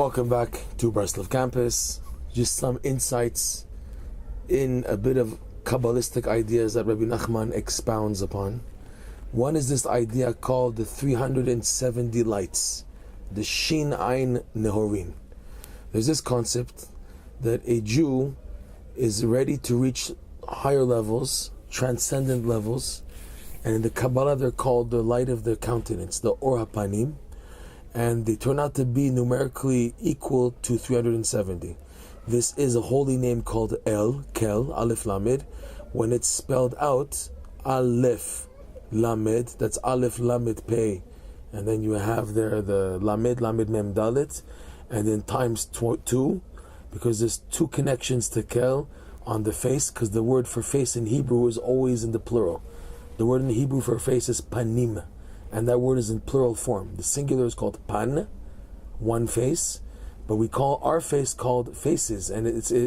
Welcome back to Breslov campus. Just some insights in a bit of Kabbalistic ideas that Rabbi Nachman expounds upon. One is this idea called the 370 lights, the Shin Ein Nehorin. There's this concept that a Jew is ready to reach higher levels, transcendent levels, and in the Kabbalah they're called the light of the countenance, the Or HaPanim, and they turn out to be numerically equal to 370. This is a holy name called El, Kel, Aleph Lamed. When it's spelled out, Aleph Lamed, that's Aleph Lamed Pei, and then you have there the Lamed, Lamed Mem Dalet, and then times 2, because there's two connections to Kel on the face, because the word for face in Hebrew is always in the plural. The word in Hebrew for face is panim, and that word is in plural form. The singular is called pan, one face, but we call our face called faces, and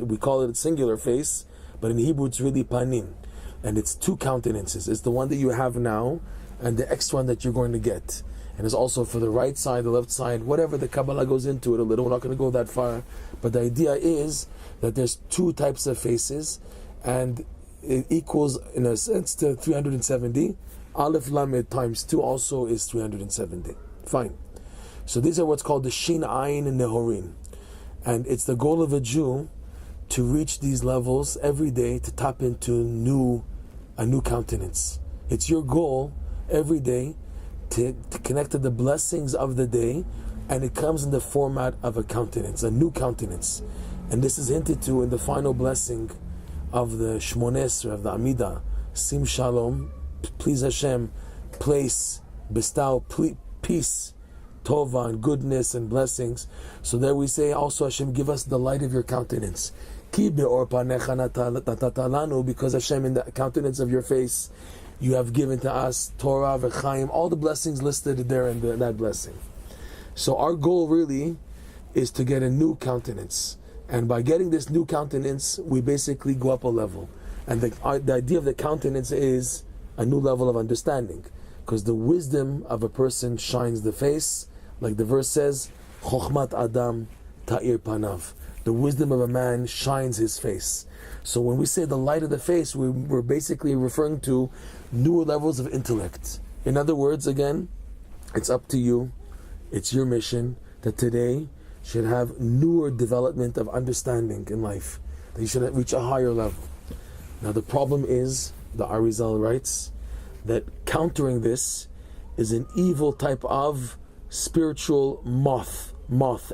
we call it a singular face, but in Hebrew it's really panim, and it's two countenances. It's the one that you have now, and the extra one that you're going to get. And it's also for the right side, the left side, whatever the Kabbalah goes into it a little. We're not going to go that far, but the idea is that there's two types of faces, and it equals, in a sense, to 370. Aleph Lamed times 2 also is 370. Fine. So these are what's called the Shin Ayin Nehorin. And it's the goal of a Jew to reach these levels every day, to tap into a new countenance. It's your goal every day to connect to the blessings of the day, and it comes in the format of a countenance, a new countenance. And this is hinted to in the final blessing of the Shmoneh Esrei, of the Amidah. Sim Shalom, please Hashem, place, bestow peace, tova, and goodness and blessings. So there we say also, Hashem, give us the light of your countenance. Ki be'or panecha natatata lanu, because Hashem, in the countenance of your face, you have given to us Torah, v'chaim, all the blessings listed there in that blessing. So our goal really is to get a new countenance. And by getting this new countenance, we basically go up a level. And the idea of the countenance is a new level of understanding. Because the wisdom of a person shines the face. Like the verse says, Chochmat Adam ta'ir panav. The wisdom of a man shines his face. So when we say the light of the face, we're basically referring to newer levels of intellect. In other words, again, it's up to you. It's your mission that today should have newer development of understanding in life. That you should reach a higher level. Now the problem is, the Arizal writes, that countering this is an evil type of spiritual moth,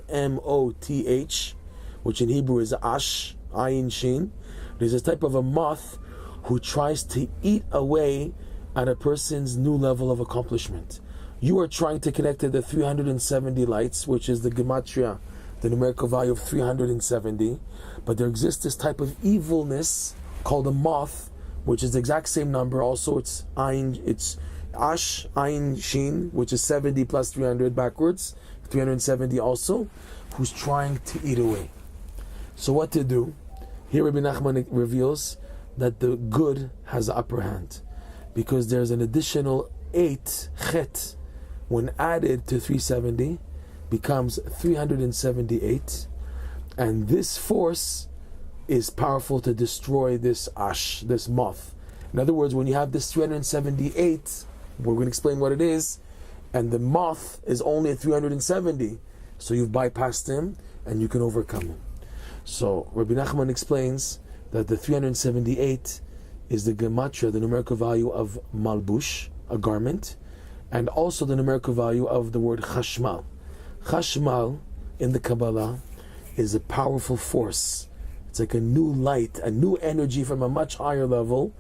M-O-T-H, which in Hebrew is ash, ayin shin. There's a type of a moth who tries to eat away at a person's new level of accomplishment. You are trying to connect to the 370 lights, which is the gematria, the numerical value of 370, but there exists this type of evilness called a moth, which is the exact same number. Also, it's ash, ayin, shin, which is 70 plus 300 backwards, 370 also, who's trying to eat away. So what to do? Here Rabbi Nachman reveals that the good has the upper hand, because there's an additional 8 chet when added to 370 becomes 378, and this force is powerful to destroy this ash, this moth. In other words, when you have this 378, we're going to explain what it is, and the moth is only at 370, so you've bypassed him and you can overcome him. So Rabbi Nachman explains that the 378 is the gematria, the numerical value of malbush, a garment, and also the numerical value of the word chashmal. Chashmal in the Kabbalah is a powerful force. It's like a new light, a new energy from a much higher level,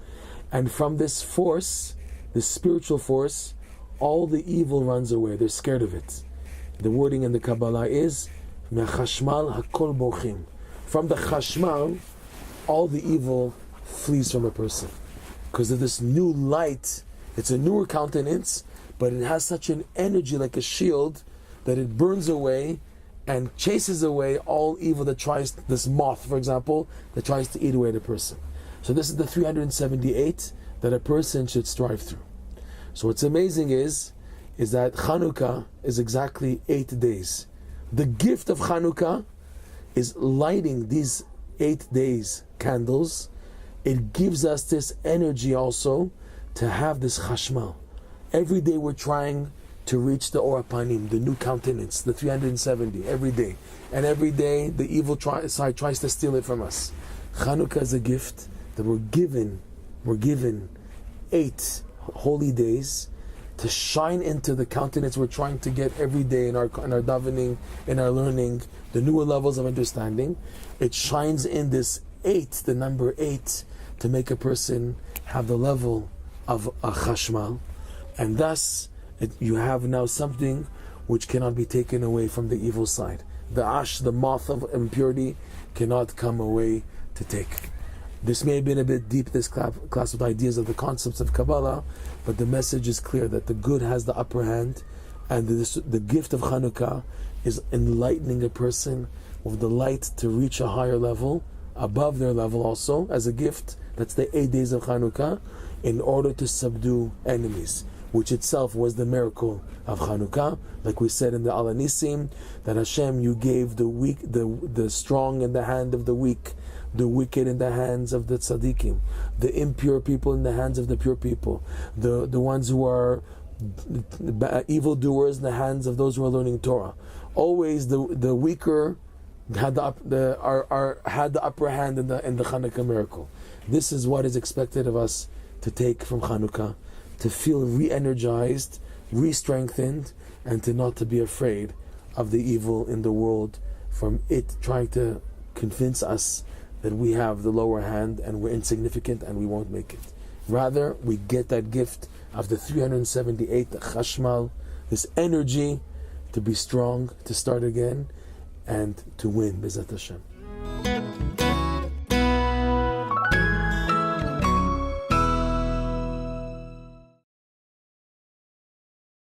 and from this force, this spiritual force, all the evil runs away. They're scared of it. The wording in the Kabbalah is me'chashmal hakol bochim. From the chashmal, all the evil flees from a person, because of this new light. It's a newer countenance, but it has such an energy, like a shield, that it burns away and chases away all evil that tries, this moth, for example, that tries to eat away the person. So this is the 378 that a person should strive through. So what's amazing is that Chanukah is exactly 8 days. The gift of Chanukah is lighting these 8 days candles. It gives us this energy also to have this chashmal. Every day we're trying to reach the Or Panim, the new countenance, the 370, every day. And every day the evil side tries to steal it from us. Chanukah is a gift that we're given 8 holy days to shine into the countenance we're trying to get every day in our davening, in our learning, the newer levels of understanding. It shines in this 8, the number 8, to make a person have the level of a chashmal, and thus you have now something which cannot be taken away from the evil side. The ash, the moth of impurity, cannot come away to take. This may have been a bit deep, this class of ideas of the concepts of Kabbalah, but the message is clear that the good has the upper hand, and the gift of Chanukah is enlightening a person with the light to reach a higher level, above their level also, as a gift. That's the 8 days of Chanukah, in order to subdue enemies, which itself was the miracle of Chanukah. Like we said in the Al Nisim, that Hashem, you gave the weak, the strong in the hand of the weak, the wicked in the hands of the tzaddikim, the impure people in the hands of the pure people, the ones who are evildoers in the hands of those who are learning Torah. Always the weaker had the upper hand in the Chanukah miracle. This is what is expected of us to take from Chanukah, to feel re-energized, re-strengthened, and not to be afraid of the evil in the world, from it trying to convince us that we have the lower hand and we're insignificant and we won't make it. Rather, we get that gift of the 378, the chashmal, this energy to be strong, to start again, and to win, B'ezrat Hashem.